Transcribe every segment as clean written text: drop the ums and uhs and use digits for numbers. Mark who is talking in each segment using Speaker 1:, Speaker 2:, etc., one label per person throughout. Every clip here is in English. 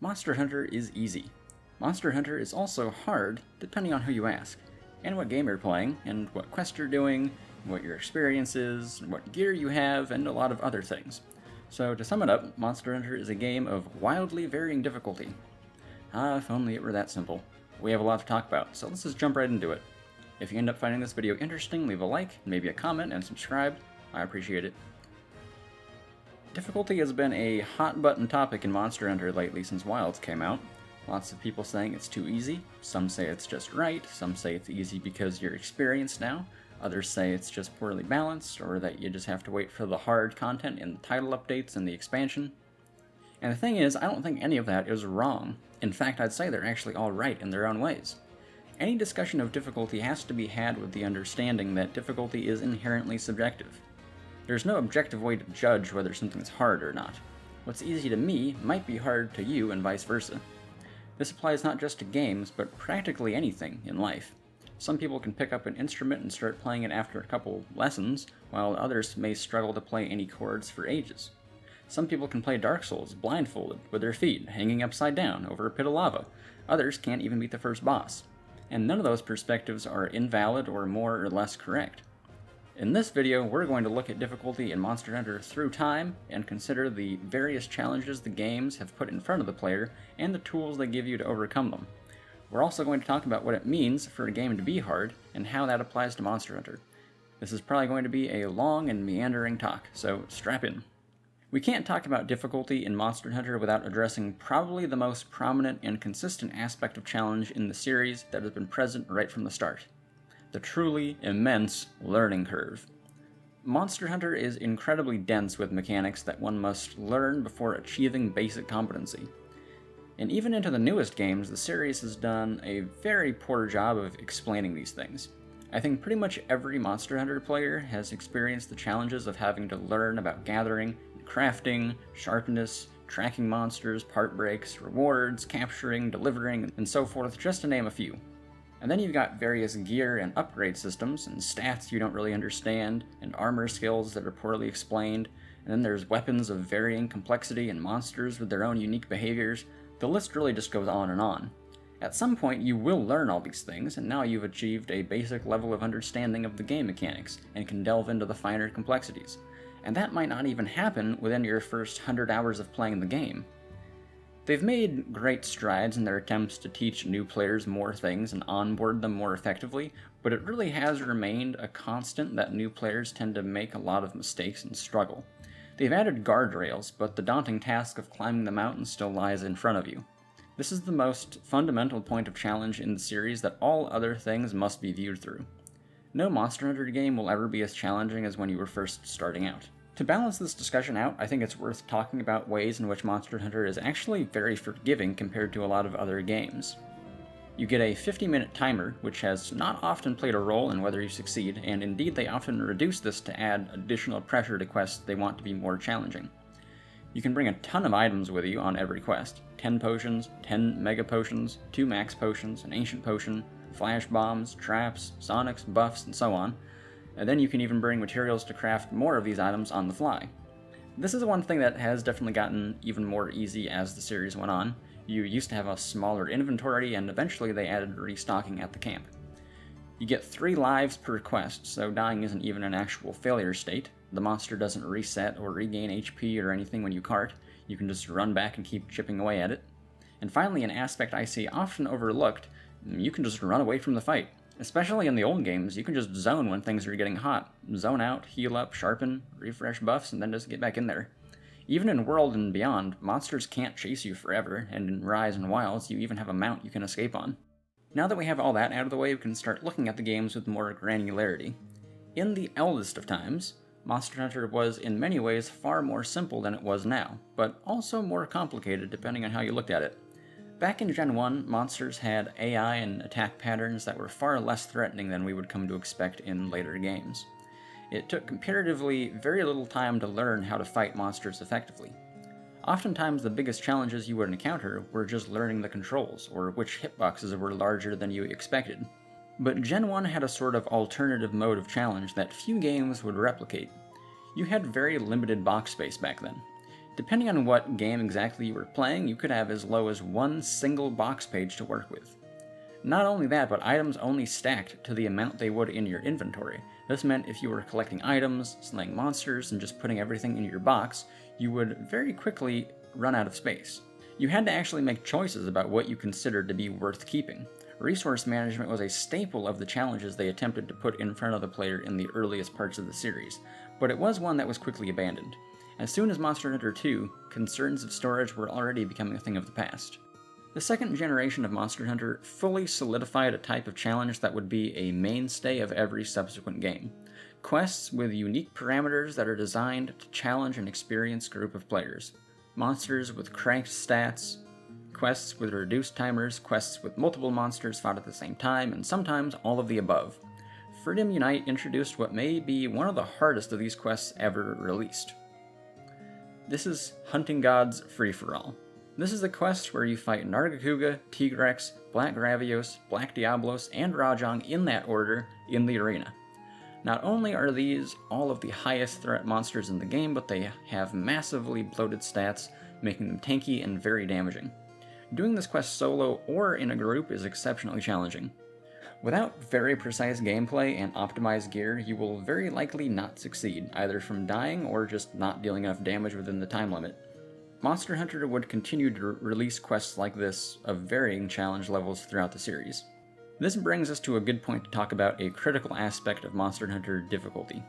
Speaker 1: Monster Hunter is easy. Monster Hunter is also hard, depending on who you ask, and what game you're playing, and what quest you're doing, what your experience is, what gear you have, and a lot of other things. So to sum it up, Monster Hunter is a game of wildly varying difficulty. Ah, if only it were that simple. We have a lot to talk about, so let's just jump right into it. If you end up finding this video interesting, leave a like, maybe a comment, and subscribe. I appreciate it. Difficulty has been a hot-button topic in Monster Hunter lately since Wilds came out. Lots of people saying it's too easy, some say it's just right, some say it's easy because you're experienced now, others say it's just poorly balanced, or that you just have to wait for the hard content in the title updates and the expansion. And the thing is, I don't think any of that is wrong. In fact, I'd say they're actually all right in their own ways. Any discussion of difficulty has to be had with the understanding that difficulty is inherently subjective. There's no objective way to judge whether something's hard or not. What's easy to me might be hard to you and vice versa. This applies not just to games, but practically anything in life. Some people can pick up an instrument and start playing it after a couple lessons, while others may struggle to play any chords for ages. Some people can play Dark Souls blindfolded, with their feet hanging upside down over a pit of lava. Others can't even beat the first boss. And none of those perspectives are invalid or more or less correct. In this video, we're going to look at difficulty in Monster Hunter through time and consider the various challenges the games have put in front of the player and the tools they give you to overcome them. We're also going to talk about what it means for a game to be hard and how that applies to Monster Hunter. This is probably going to be a long and meandering talk, so strap in. We can't talk about difficulty in Monster Hunter without addressing probably the most prominent and consistent aspect of challenge in the series that has been present right from the start. The truly immense learning curve. Monster Hunter is incredibly dense with mechanics that one must learn before achieving basic competency. And even into the newest games, the series has done a very poor job of explaining these things. I think pretty much every Monster Hunter player has experienced the challenges of having to learn about gathering, crafting, sharpness, tracking monsters, part breaks, rewards, capturing, delivering, and so forth, just to name a few. And then you've got various gear and upgrade systems, and stats you don't really understand, and armor skills that are poorly explained, and then there's weapons of varying complexity and monsters with their own unique behaviors. The list really just goes on and on. At some point you will learn all these things, and now you've achieved a basic level of understanding of the game mechanics, and can delve into the finer complexities. And that might not even happen within your first 100 hours of playing the game. They've made great strides in their attempts to teach new players more things and onboard them more effectively, but it really has remained a constant that new players tend to make a lot of mistakes and struggle. They've added guardrails, but the daunting task of climbing the mountain still lies in front of you. This is the most fundamental point of challenge in the series that all other things must be viewed through. No Monster Hunter game will ever be as challenging as when you were first starting out. To balance this discussion out, I think it's worth talking about ways in which Monster Hunter is actually very forgiving compared to a lot of other games. You get a 50-minute timer, which has not often played a role in whether you succeed, and indeed they often reduce this to add additional pressure to quests they want to be more challenging. You can bring a ton of items with you on every quest. 10 potions, 10 mega potions, 2 max potions, an ancient potion, flash bombs, traps, sonics, buffs, and so on. And then you can even bring materials to craft more of these items on the fly. This is one thing that has definitely gotten even more easy as the series went on. You used to have a smaller inventory, and eventually they added restocking at the camp. You get 3 lives per quest, so dying isn't even an actual failure state. The monster doesn't reset or regain HP or anything when you cart. You can just run back and keep chipping away at it. And finally, an aspect I see often overlooked, you can just run away from the fight. Especially in the old games, you can just zone when things are getting hot. Zone out, heal up, sharpen, refresh buffs, and then just get back in there. Even in World and beyond, monsters can't chase you forever, and in Rise and Wilds, you even have a mount you can escape on. Now that we have all that out of the way, we can start looking at the games with more granularity. In the eldest of times, Monster Hunter was in many ways far more simple than it was now, but also more complicated depending on how you looked at it. Back in Gen 1, monsters had AI and attack patterns that were far less threatening than we would come to expect in later games. It took comparatively very little time to learn how to fight monsters effectively. Oftentimes the biggest challenges you would encounter were just learning the controls, or which hitboxes were larger than you expected. But Gen 1 had a sort of alternative mode of challenge that few games would replicate. You had very limited box space back then. Depending on what game exactly you were playing, you could have as low as one single box page to work with. Not only that, but items only stacked to the amount they would in your inventory. This meant if you were collecting items, slaying monsters, and just putting everything in your box, you would very quickly run out of space. You had to actually make choices about what you considered to be worth keeping. Resource management was a staple of the challenges they attempted to put in front of the player in the earliest parts of the series, but it was one that was quickly abandoned. As soon as Monster Hunter 2, concerns of storage were already becoming a thing of the past. The second generation of Monster Hunter fully solidified a type of challenge that would be a mainstay of every subsequent game. Quests with unique parameters that are designed to challenge an experienced group of players. Monsters with cranked stats, quests with reduced timers, quests with multiple monsters fought at the same time, and sometimes all of the above. Freedom Unite introduced what may be one of the hardest of these quests ever released. This is Hunting Gods Free-for-All. This is the quest where you fight Nargacuga, Tigrex, Black Gravios, Black Diablos, and Rajang in that order in the arena. Not only are these all of the highest threat monsters in the game, but they have massively bloated stats, making them tanky and very damaging. Doing this quest solo or in a group is exceptionally challenging. Without very precise gameplay and optimized gear, you will very likely not succeed, either from dying or just not dealing enough damage within the time limit. Monster Hunter would continue to release quests like this of varying challenge levels throughout the series. This brings us to a good point to talk about a critical aspect of Monster Hunter difficulty.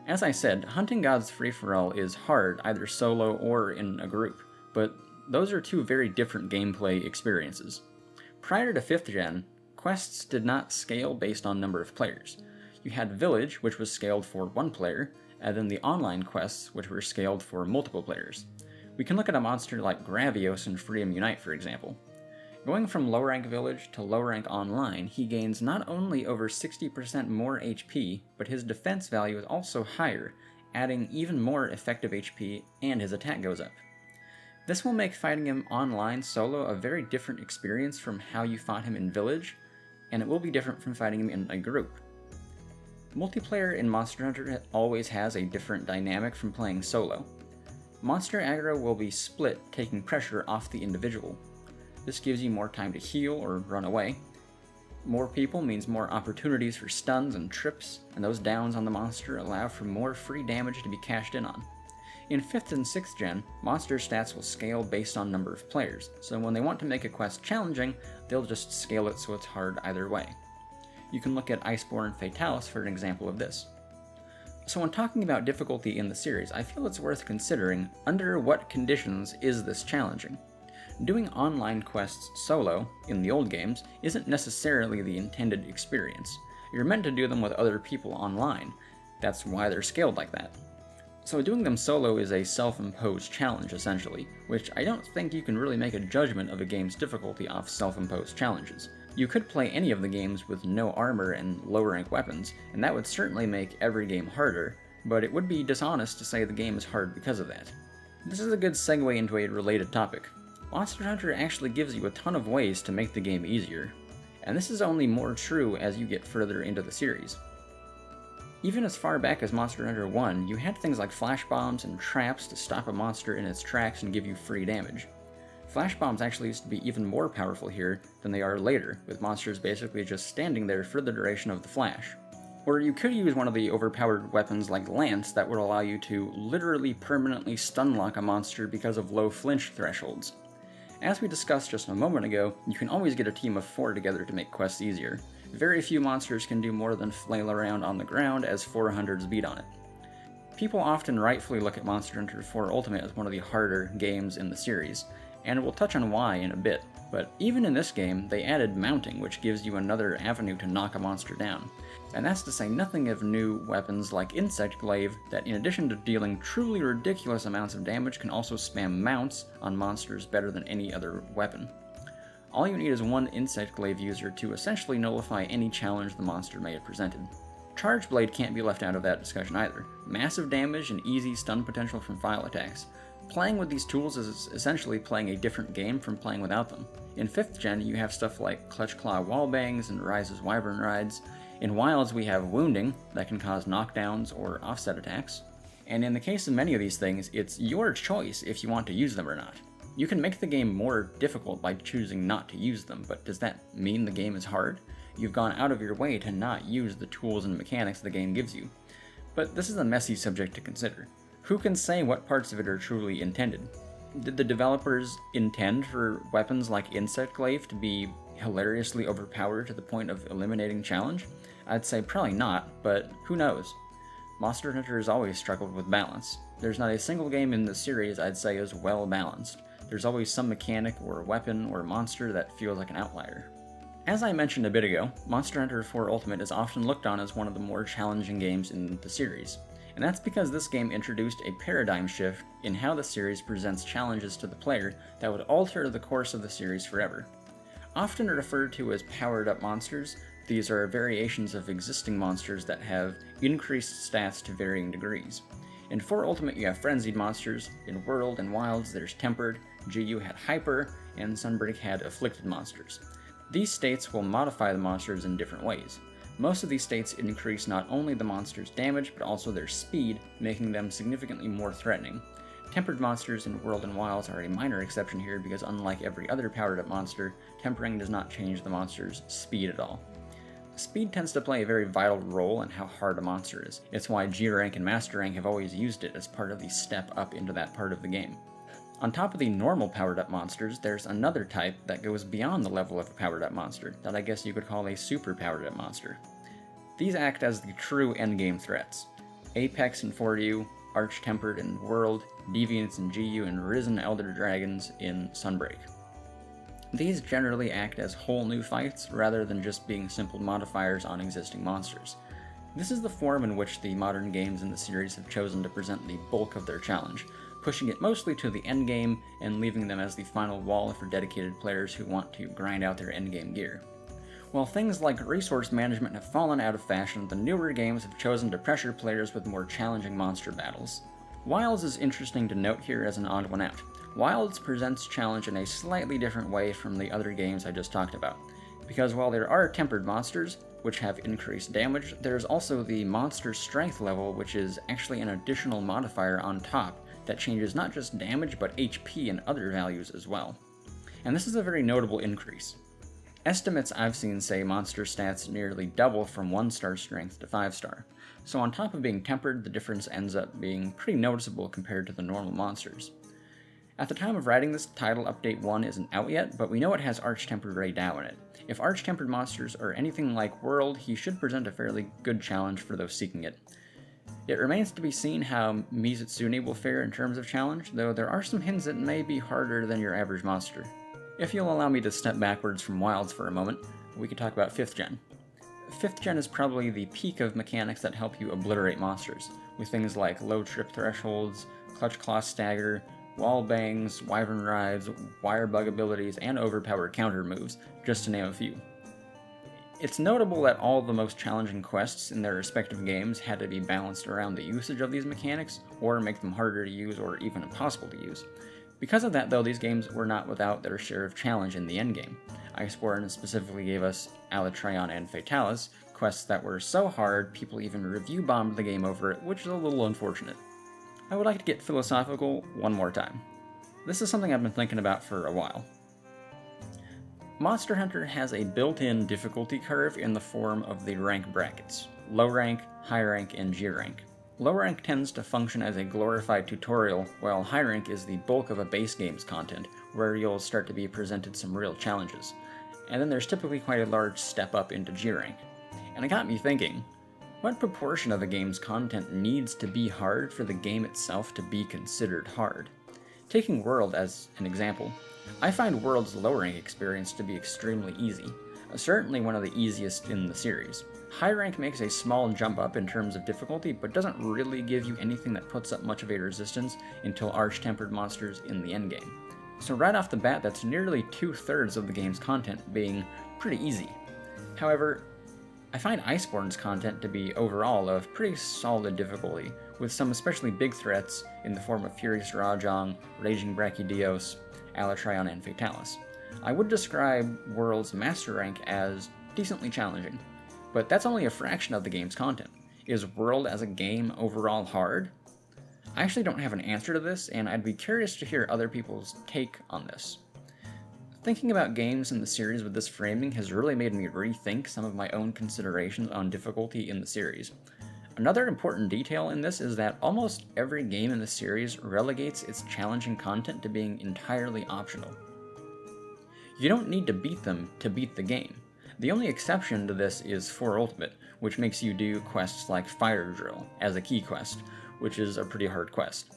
Speaker 1: As I said, Hunting Gods Free-for-All is hard either solo or in a group, but those are two very different gameplay experiences. Prior to 5th gen, quests did not scale based on number of players. You had Village, which was scaled for one player, and then the online quests, which were scaled for multiple players. We can look at a monster like Gravios in Freedom Unite, for example. Going from low rank Village to low rank Online, he gains not only over 60% more HP, but his defense value is also higher, adding even more effective HP, and his attack goes up. This will make fighting him online solo a very different experience from how you fought him in Village, and it will be different from fighting him in a group. Multiplayer in Monster Hunter always has a different dynamic from playing solo. Monster aggro will be split, taking pressure off the individual. This gives you more time to heal or run away. More people means more opportunities for stuns and trips, and those downs on the monster allow for more free damage to be cashed in on. In 5th and 6th gen, monster stats will scale based on number of players, so when they want to make a quest challenging, they'll just scale it so it's hard either way. You can look at Iceborne Fatalis for an example of this. So when talking about difficulty in the series, I feel it's worth considering under what conditions is this challenging. Doing online quests solo, in the old games, isn't necessarily the intended experience. You're meant to do them with other people online. That's why they're scaled like that. So doing them solo is a self-imposed challenge, essentially, which I don't think you can really make a judgment of a game's difficulty off self-imposed challenges. You could play any of the games with no armor and low-rank weapons, and that would certainly make every game harder, but it would be dishonest to say the game is hard because of that. This is a good segue into a related topic. Monster Hunter actually gives you a ton of ways to make the game easier, and this is only more true as you get further into the series. Even as far back as Monster Hunter 1, you had things like flash bombs and traps to stop a monster in its tracks and give you free damage. Flash bombs actually used to be even more powerful here than they are later, with monsters basically just standing there for the duration of the flash. Or you could use one of the overpowered weapons like Lance that would allow you to literally permanently stunlock a monster because of low flinch thresholds. As we discussed just a moment ago, you can always get a team of 4 together to make quests easier. Very few monsters can do more than flail around on the ground as 400s beat on it. People often rightfully look at Monster Hunter 4 Ultimate as one of the harder games in the series, and we'll touch on why in a bit, but even in this game, they added mounting, which gives you another avenue to knock a monster down. And that's to say nothing of new weapons like Insect Glaive that, in addition to dealing truly ridiculous amounts of damage, can also spam mounts on monsters better than any other weapon. All you need is one Insect Glaive user to essentially nullify any challenge the monster may have presented. Charge Blade can't be left out of that discussion either. Massive damage and easy stun potential from file attacks. Playing with these tools is essentially playing a different game from playing without them. In 5th gen, you have stuff like Clutch Claw Wallbangs and Rise's Wyvern Rides. In Wilds, we have Wounding that can cause knockdowns or offset attacks. And in the case of many of these things, it's your choice if you want to use them or not. You can make the game more difficult by choosing not to use them, but does that mean the game is hard? You've gone out of your way to not use the tools and mechanics the game gives you. But this is a messy subject to consider. Who can say what parts of it are truly intended? Did the developers intend for weapons like Insect Glaive to be hilariously overpowered to the point of eliminating challenge? I'd say probably not, but who knows? Monster Hunter has always struggled with balance. There's not a single game in the series I'd say is well balanced. There's always some mechanic or weapon or monster that feels like an outlier. As I mentioned a bit ago, Monster Hunter 4 Ultimate is often looked on as one of the more challenging games in the series, and that's because this game introduced a paradigm shift in how the series presents challenges to the player that would alter the course of the series forever. Often referred to as powered-up monsters, these are variations of existing monsters that have increased stats to varying degrees. In 4 Ultimate you have frenzied monsters, in World and Wilds there's tempered, GU had hyper, and Sunbreak had afflicted monsters. These states will modify the monsters in different ways. Most of these states increase not only the monster's damage, but also their speed, making them significantly more threatening. Tempered monsters in World and Wilds are a minor exception here because unlike every other powered-up monster, tempering does not change the monster's speed at all. Speed tends to play a very vital role in how hard a monster is. It's why G rank and Master rank have always used it as part of the step up into that part of the game. On top of the normal powered-up monsters, there's another type that goes beyond the level of a powered-up monster, that I guess you could call a super powered-up monster. These act as the true endgame threats. Apex in 4U, Arch-Tempered in World, Deviants in GU, and Risen Elder Dragons in Sunbreak. These generally act as whole new fights, rather than just being simple modifiers on existing monsters. This is the form in which the modern games in the series have chosen to present the bulk of their challenge, pushing it mostly to the endgame and leaving them as the final wall for dedicated players who want to grind out their endgame gear. While things like resource management have fallen out of fashion, the newer games have chosen to pressure players with more challenging monster battles. Wilds is interesting to note here as an odd one out. Wilds presents challenge in a slightly different way from the other games I just talked about, because while there are tempered monsters, which have increased damage, there's also the monster strength level, which is actually an additional modifier on top that changes not just damage, but HP and other values as well. And this is a very notable increase. Estimates I've seen say monster stats nearly double from 1-star strength to 5-star, so on top of being tempered, the difference ends up being pretty noticeable compared to the normal monsters. At the time of writing this, Title Update 1 isn't out yet, but we know it has Arch-Tempered Ray Dow in it. If Arch-Tempered monsters are anything like World, he should present a fairly good challenge for those seeking it. It remains to be seen how Mizutsune will fare in terms of challenge, though there are some hints it may be harder than your average monster. If you'll allow me to step backwards from Wilds for a moment, we could talk about 5th Gen. 5th Gen is probably the peak of mechanics that help you obliterate monsters, with things like low trip thresholds, clutch claw stagger, wall bangs, wyvern rides, wire bug abilities, and overpowered counter moves, just to name a few. It's notable that all the most challenging quests in their respective games had to be balanced around the usage of these mechanics, or make them harder to use or even impossible to use. Because of that, though, these games were not without their share of challenge in the endgame. Iceborne specifically gave us Alatreon and Fatalis, quests that were so hard people even review-bombed the game over it, which is a little unfortunate. I would like to get philosophical one more time. This is something I've been thinking about for a while. Monster Hunter has a built-in difficulty curve in the form of the rank brackets: low rank, high rank, and G rank. Low rank tends to function as a glorified tutorial, while high rank is the bulk of a base game's content, where you'll start to be presented some real challenges. And then there's typically quite a large step up into G rank. And it got me thinking, what proportion of a game's content needs to be hard for the game itself to be considered hard? Taking World as an example, I find World's low rank experience to be extremely easy, certainly one of the easiest in the series. High rank makes a small jump up in terms of difficulty, but doesn't really give you anything that puts up much of a resistance until Arch-Tempered monsters in the endgame. So right off the bat, that's nearly 2/3 of the game's content being pretty easy. However, I find Iceborne's content to be overall of pretty solid difficulty, with some especially big threats in the form of Furious Rajang, Raging Brachydios, Alatreon, and Fatalis. I would describe World's Master rank as decently challenging, but that's only a fraction of the game's content. Is World as a game overall hard? I actually don't have an answer to this, and I'd be curious to hear other people's take on this. Thinking about games in the series with this framing has really made me rethink some of my own considerations on difficulty in the series. Another important detail in this is that almost every game in the series relegates its challenging content to being entirely optional. You don't need to beat them to beat the game. The only exception to this is 4 Ultimate, which makes you do quests like Fire Drill as a key quest, which is a pretty hard quest.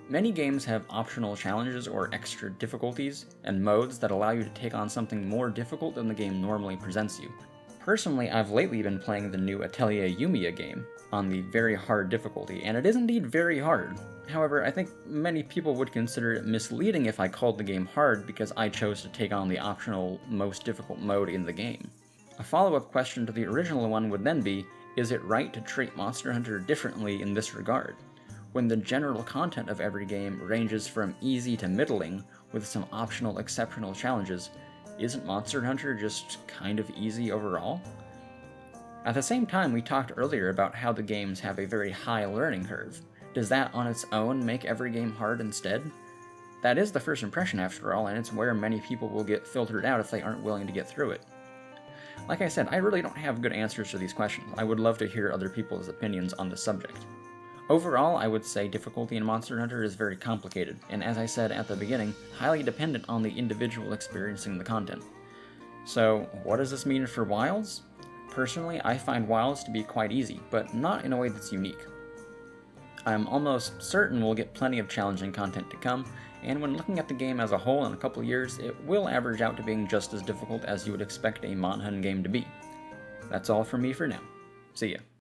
Speaker 1: Many games have optional challenges or extra difficulties and modes that allow you to take on something more difficult than the game normally presents you. Personally, I've lately been playing the new Atelier Yumiya game on the very hard difficulty, and it is indeed very hard. However, I think many people would consider it misleading if I called the game hard because I chose to take on the optional most difficult mode in the game. A follow-up question to the original one would then be, is it right to treat Monster Hunter differently in this regard? When the general content of every game ranges from easy to middling, with some optional exceptional challenges, isn't Monster Hunter just kind of easy overall? At the same time, we talked earlier about how the games have a very high learning curve. Does that on its own make every game hard instead? That is the first impression after all, and it's where many people will get filtered out if they aren't willing to get through it. Like I said, I really don't have good answers to these questions. I would love to hear other people's opinions on the subject. Overall, I would say difficulty in Monster Hunter is very complicated, and as I said at the beginning, highly dependent on the individual experiencing the content. So, what does this mean for Wilds? Personally, I find Wilds to be quite easy, but not in a way that's unique. I'm almost certain we'll get plenty of challenging content to come, and when looking at the game as a whole in a couple years, it will average out to being just as difficult as you would expect a Mon Hun game to be. That's all from me for now. See ya.